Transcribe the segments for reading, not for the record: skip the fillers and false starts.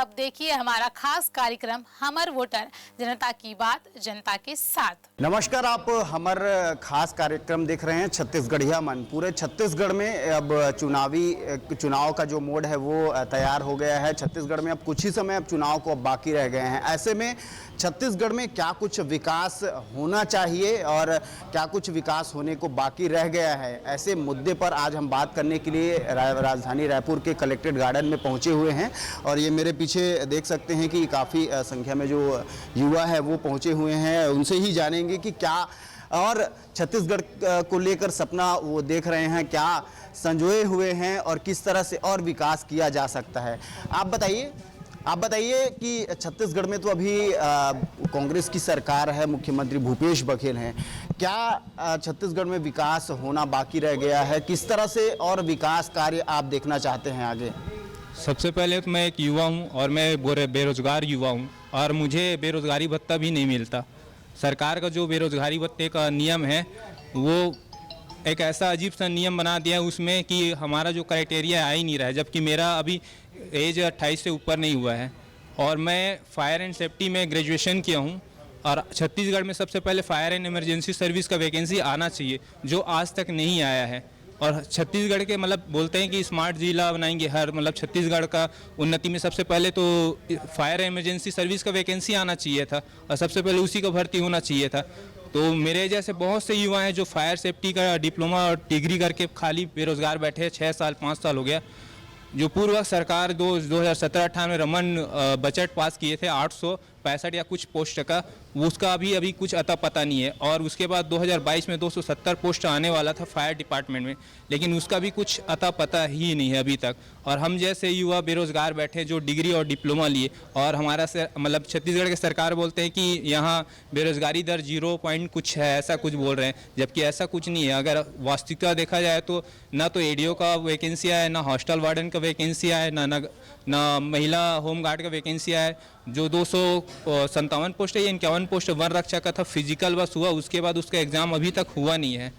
अब देखिए हमारा खास कार्यक्रम हमर वोटर, जनता की बात जनता के साथ। नमस्कार, आप हमर खास कार्यक्रम देख रहे हैं छत्तीसगढ़िया मन। पूरे छत्तीसगढ़ में अब चुनाव का जो मोड है वो तैयार हो गया है। छत्तीसगढ़ में अब कुछ ही समय अब चुनाव को अब बाकी रह गए हैं। ऐसे में छत्तीसगढ़ में क्या कुछ विकास होना चाहिए और क्या कुछ विकास होने को बाकी रह गया है, ऐसे मुद्दे पर आज हम बात करने के लिए राजधानी रायपुर के कलेक्ट्रेट गार्डन में पहुंचे हुए हैं। और ये मेरे पीछे देख सकते हैं कि काफ़ी संख्या में जो युवा है वो पहुंचे हुए हैं। उनसे ही जानेंगे कि क्या और छत्तीसगढ़ को लेकर सपना वो देख रहे हैं, क्या संजोए हुए हैं और किस तरह से और विकास किया जा सकता है। आप बताइए कि छत्तीसगढ़ में तो अभी कांग्रेस की सरकार है, मुख्यमंत्री भूपेश बघेल हैं। क्या छत्तीसगढ़ में विकास होना बाकी रह गया है? किस तरह से और विकास कार्य आप देखना चाहते हैं आगे? सबसे पहले तो मैं एक युवा हूं और मैं बेरोजगार युवा हूं और मुझे बेरोजगारी भत्ता भी नहीं मिलता। सरकार का जो बेरोजगारी भत्ते का नियम है वो एक ऐसा अजीब सा नियम बना दिया है उसमें कि हमारा जो क्राइटेरिया आ ही नहीं रहा है, जबकि मेरा अभी एज 28 से ऊपर नहीं हुआ है और मैं फायर एंड सेफ्टी में ग्रेजुएशन किया हूँ। और छत्तीसगढ़ में सबसे पहले फायर एंड इमरजेंसी सर्विस का वैकेंसी आना चाहिए, जो आज तक नहीं आया है। और छत्तीसगढ़ के बोलते हैं कि स्मार्ट जिला बनाएंगे, हर छत्तीसगढ़ का उन्नति में सबसे पहले तो फायर इमरजेंसी सर्विस का वैकेंसी आना चाहिए था और सबसे पहले उसी का भर्ती होना चाहिए था। तो मेरे जैसे बहुत से युवा हैं जो फायर सेफ्टी का डिप्लोमा और डिग्री करके खाली बेरोजगार बैठे हैं। 6 साल 5 साल हो गया। जो पूर्व सरकार 2017-18 में रमन बजट पास किए थे 865 या कुछ पोस्ट का, उसका अभी कुछ अता पता नहीं है। और उसके बाद 2022 में 270 पोस्ट आने वाला था फायर डिपार्टमेंट में, लेकिन उसका भी कुछ अता पता ही नहीं है अभी तक। और हम जैसे युवा बेरोजगार बैठे जो डिग्री और डिप्लोमा लिए, और हमारा छत्तीसगढ़ के सरकार बोलते हैं कि यहाँ बेरोजगारी दर 0 कुछ है, ऐसा कुछ बोल रहे हैं, जबकि ऐसा कुछ नहीं है। अगर वास्तविकता देखा जाए तो ना तो एडीओ का वैकेंसी है, ना हॉस्टल वार्डन का वैकेंसी है, ना महिला होमगार्ड का वैकेंसी है। जो 257 पोस्ट है, 51 पोस्ट वन रक्षा का था, फिजिकल बस हुआ, उसके बाद उसका एग्ज़ाम अभी तक हुआ नहीं है।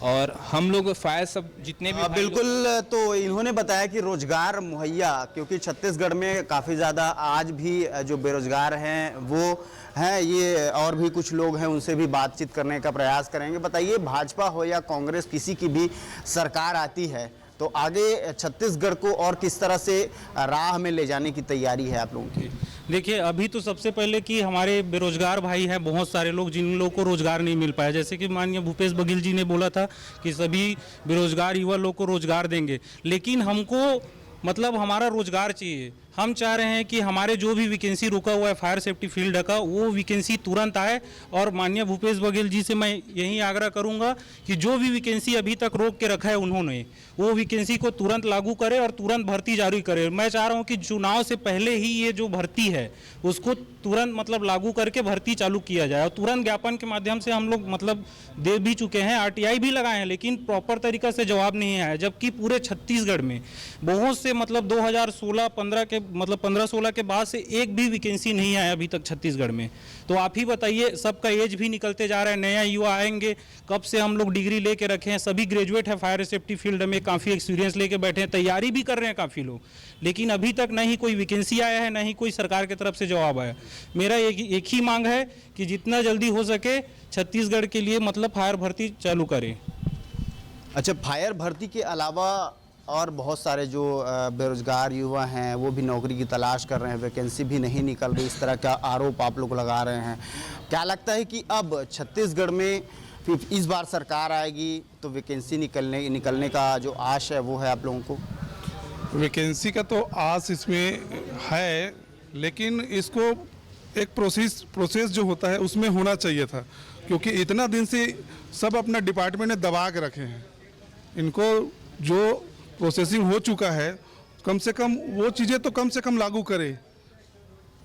और हम लोग फायर सब जितने भी बिल्कुल, तो इन्होंने बताया कि रोजगार मुहैया, क्योंकि छत्तीसगढ़ में काफ़ी ज़्यादा आज भी जो बेरोजगार हैं वो हैं। ये और भी कुछ लोग हैं, उनसे भी बातचीत करने का प्रयास करेंगे। बताइए, भाजपा हो या कांग्रेस, किसी की भी सरकार आती है तो आगे छत्तीसगढ़ को और किस तरह से राह में ले जाने की तैयारी है आप लोगों की? देखिए, अभी तो सबसे पहले कि हमारे बेरोजगार भाई हैं बहुत सारे लोग, जिन लोगों को रोजगार नहीं मिल पाया। जैसे कि माननीय भूपेश बघेल जी ने बोला था कि सभी बेरोजगार युवा लोग को रोजगार देंगे, लेकिन हमको हमारा रोजगार चाहिए। हम चाह रहे हैं कि हमारे जो भी वैकेंसी रुका हुआ है फायर सेफ्टी फील्ड का, वो वैकेंसी तुरंत आए। और माननीय भूपेश बघेल जी से मैं यही आग्रह करूंगा कि जो भी वैकेंसी अभी तक रोक के रखा है उन्होंने, वो वैकेंसी को तुरंत लागू करे और तुरंत भर्ती जारी करे। मैं चाह रहा हूं कि चुनाव से पहले ही ये जो भर्ती है उसको तुरंत लागू करके भर्ती चालू किया जाए। और तुरंत ज्ञापन के माध्यम से हम लोग दे भी चुके हैं, आरटीआई भी लगाए हैं, लेकिन प्रॉपर तरीका से जवाब नहीं आया। जबकि पूरे छत्तीसगढ़ में बहुत से 2016-15 के 15-16 के बाद से एक भी वैकेंसी नहीं आया अभी तक छत्तीसगढ़ में। तो आप ही बताइए, सबका एज भी निकलते जा रहा है, नया युवा आएंगे कब से? हम लोग डिग्री लेके रखे हैं, सभी ग्रेजुएट है फायर सेफ्टी फील्ड में, काफ़ी एक्सपीरियंस लेके बैठे हैं, तैयारी भी कर रहे हैं काफ़ी लोग, लेकिन अभी तक ना ही कोई वैकेंसी आया है, ना ही कोई सरकार की तरफ से जवाब आया। मेरा एक ही मांग है कि जितना जल्दी हो सके छत्तीसगढ़ के लिए फायर भर्ती चालू करें। अच्छा, फायर भर्ती के अलावा और बहुत सारे जो बेरोजगार युवा हैं वो भी नौकरी की तलाश कर रहे हैं, वैकेंसी भी नहीं निकल रही, इस तरह का आरोप आप लोग लगा रहे हैं। क्या लगता है कि अब छत्तीसगढ़ में इस बार सरकार आएगी तो वैकेंसी निकलने का जो आश है वो है आप लोगों को? वैकेंसी का तो आस इसमें है, लेकिन इसको एक प्रोसेस जो होता है उसमें होना चाहिए था, क्योंकि इतना दिन से सब अपना डिपार्टमेंट ने दबा के रखे हैं। इनको जो प्रोसेसिंग हो चुका है, कम से कम वो चीज़ें तो कम से कम लागू करे।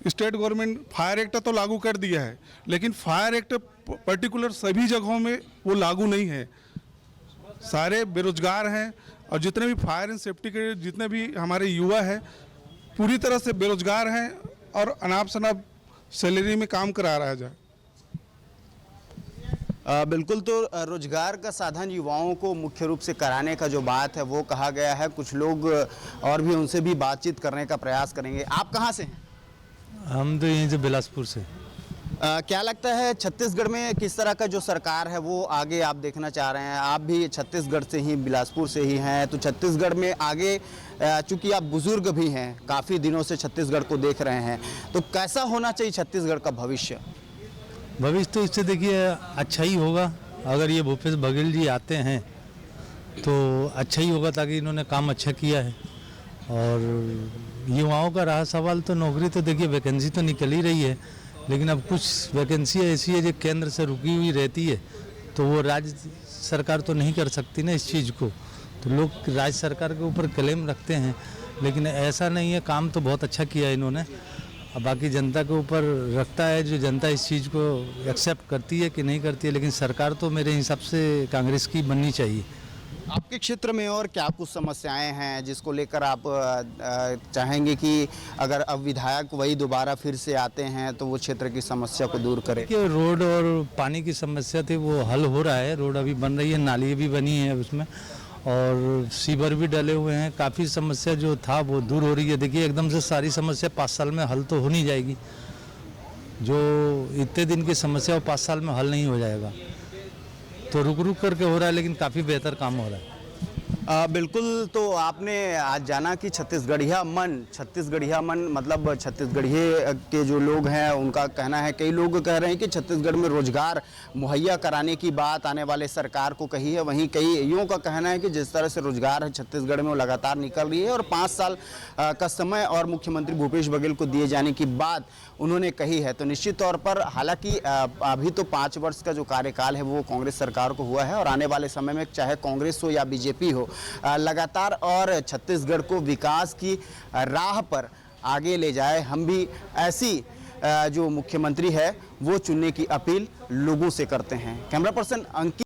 स्टेट गवर्नमेंट फायर एक्ट तो लागू कर दिया है, लेकिन फायर एक्ट पर्टिकुलर सभी जगहों में वो लागू नहीं है। सारे बेरोजगार हैं और जितने भी फायर एंड सेफ्टी के जितने भी हमारे युवा हैं पूरी तरह से बेरोजगार हैं और अनाप शनाप सैलरी में काम करा रहा जाए। बिल्कुल। तो रोजगार का साधन युवाओं को मुख्य रूप से कराने का जो बात है वो कहा गया है। कुछ लोग और भी उनसे भी बातचीत करने का प्रयास करेंगे। आप कहाँ से हैं? हम तो यहीं से बिलासपुर से। क्या लगता है छत्तीसगढ़ में किस तरह का जो सरकार है वो आगे आप देखना चाह रहे हैं? आप भी छत्तीसगढ़ से ही, बिलासपुर से ही हैं, तो छत्तीसगढ़ में आगे चूंकि आप बुजुर्ग भी हैं, काफ़ी दिनों से छत्तीसगढ़ को देख रहे हैं, तो कैसा होना चाहिए छत्तीसगढ़ का भविष्य? भविष्य तो इससे देखिए अच्छा ही होगा। अगर ये भूपेश बघेल जी आते हैं तो अच्छा ही होगा, ताकि इन्होंने काम अच्छा किया है। और युवाओं का रहा सवाल, तो नौकरी तो देखिए वैकेंसी तो निकल ही रही है, लेकिन अब कुछ वैकेंसी ऐसी है जो केंद्र से रुकी हुई रहती है, तो वो राज्य सरकार तो नहीं कर सकती ना इस चीज़ को। तो लोग राज्य सरकार के ऊपर क्लेम रखते हैं, लेकिन ऐसा नहीं है। काम तो बहुत अच्छा किया है इन्होंने। अब बाकी जनता के ऊपर रखता है, जो जनता इस चीज़ को एक्सेप्ट करती है कि नहीं करती है। लेकिन सरकार तो मेरे हिसाब से कांग्रेस की बननी चाहिए। आपके क्षेत्र में और क्या कुछ समस्याएं हैं जिसको लेकर आप चाहेंगे कि अगर अब विधायक वही दोबारा फिर से आते हैं तो वो क्षेत्र की समस्या को दूर करें? कि रोड और पानी की समस्या थी वो हल हो रहा है। रोड अभी बन रही है, नाली भी बनी है उसमें, और सीवर भी डले हुए हैं। काफ़ी समस्या जो था वो दूर हो रही है। देखिए एकदम से सारी समस्या 5 साल में हल तो हो नहीं जाएगी। जो इतने दिन की समस्या वो 5 साल में हल नहीं हो जाएगा, तो रुक रुक करके हो रहा है, लेकिन काफ़ी बेहतर काम हो रहा है। बिल्कुल। तो आपने आज जाना कि छत्तीसगढ़िया मन मतलब छत्तीसगढ़िये के जो लोग हैं उनका कहना है, कई लोग कह रहे हैं कि छत्तीसगढ़ में रोजगार मुहैया कराने की बात आने वाले सरकार को कही है। वहीं कई युवाओं का कहना है कि जिस तरह से रोजगार है छत्तीसगढ़ में वो लगातार निकल रही है, और 5 साल का समय और मुख्यमंत्री भूपेश बघेल को दिए जाने की बात उन्होंने कही है। तो निश्चित तौर पर हालांकि अभी तो 5 वर्ष का जो कार्यकाल है वो कांग्रेस सरकार को हुआ है, और आने वाले समय में चाहे कांग्रेस हो या बीजेपी हो, लगातार और छत्तीसगढ़ को विकास की राह पर आगे ले जाए। हम भी ऐसी जो मुख्यमंत्री है वो चुनने की अपील लोगों से करते हैं। कैमरा पर्सन अंकित